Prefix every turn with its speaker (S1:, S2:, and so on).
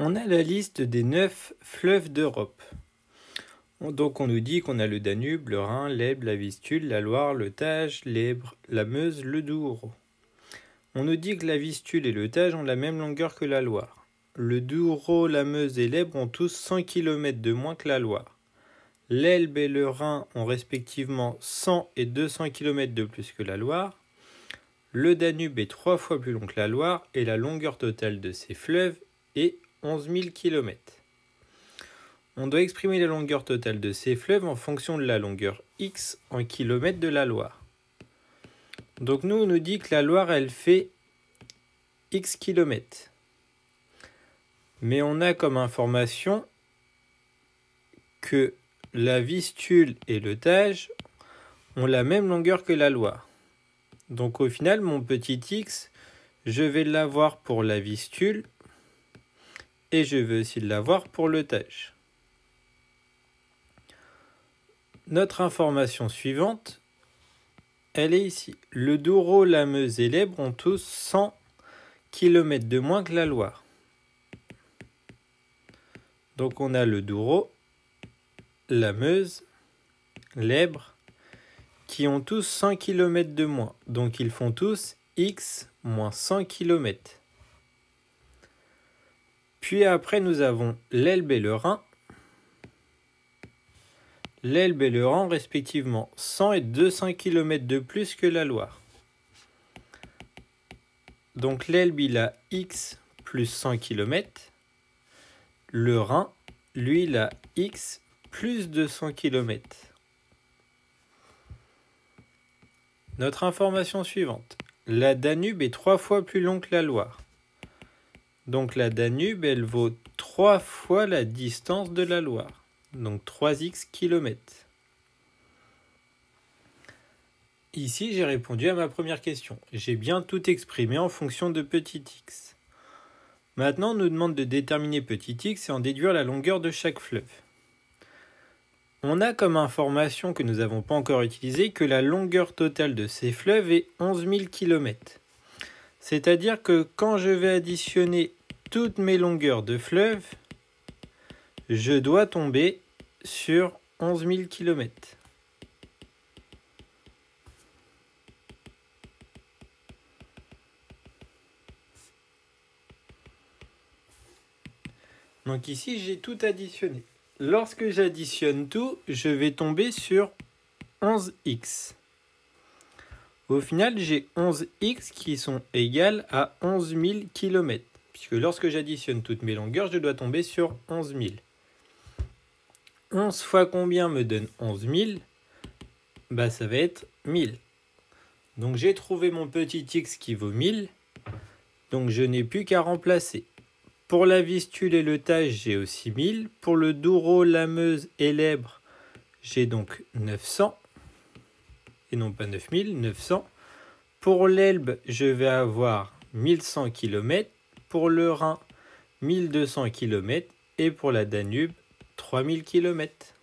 S1: On a la liste des 9 fleuves d'Europe. Donc on nous dit qu'on a le Danube, le Rhin, l'Elbe, la Vistule, la Loire, le Tage, l'Ebre, la Meuse, le Douro. On nous dit que la Vistule et le Tage ont la même longueur que la Loire. Le Douro, la Meuse et l'Ebre ont tous 100 km de moins que la Loire. L'Elbe et le Rhin ont respectivement 100 et 200 km de plus que la Loire. Le Danube est 3 fois plus long que la Loire et la longueur totale de ces fleuves est 11 000 km. On doit exprimer la longueur totale de ces fleuves en fonction de la longueur x en kilomètres de la Loire. Donc nous, on nous dit que la Loire, elle fait x km. Mais on a comme information que la Vistule et le Tage ont la même longueur que la Loire. Donc au final, mon petit x, je vais l'avoir pour la Vistule et je vais aussi l'avoir pour le Tage. Notre information suivante, elle est ici. Le Douro, la Meuse et l'Ebre ont tous 100 km de moins que la Loire. Donc on a le Douro, la Meuse, l'Ebre, qui ont tous 100 km de moins. Donc ils font tous x moins 100 km. Puis après nous avons l'Elbe et le Rhin. L'Elbe et le Rhin respectivement 100 et 200 km de plus que la Loire. Donc l'Elbe il a x plus 100 km. Le Rhin, lui, il a x plus 200 km. Notre information suivante. La Danube est 3 fois plus longue que la Loire. Donc la Danube, elle vaut 3 fois la distance de la Loire. Donc 3x km. Ici, j'ai répondu à ma première question. J'ai bien tout exprimé en fonction de petit x. Maintenant, on nous demande de déterminer petit x et en déduire la longueur de chaque fleuve. On a comme information que nous n'avons pas encore utilisée que la longueur totale de ces fleuves est 11 000 km. C'est-à-dire que quand je vais additionner toutes mes longueurs de fleuves, je dois tomber sur 11 000 km. Donc ici, j'ai tout additionné. Lorsque j'additionne tout, je vais tomber sur 11x. Au final, j'ai 11x qui sont égales à 11 000 km. Puisque lorsque j'additionne toutes mes longueurs, je dois tomber sur 11 000. 11 fois combien me donne 11 000 ? Bah, ça va être 1000. Donc j'ai trouvé mon petit x qui vaut 1000. Donc je n'ai plus qu'à remplacer. Pour la Vistule et le Tage, j'ai aussi 1000. Pour le Douro, la Meuse et l'Ebre, j'ai donc 900. Et non pas 9000, 900. Pour l'Elbe, je vais avoir 1100 km. Pour le Rhin, 1200 km. Et pour la Danube, 3000 km.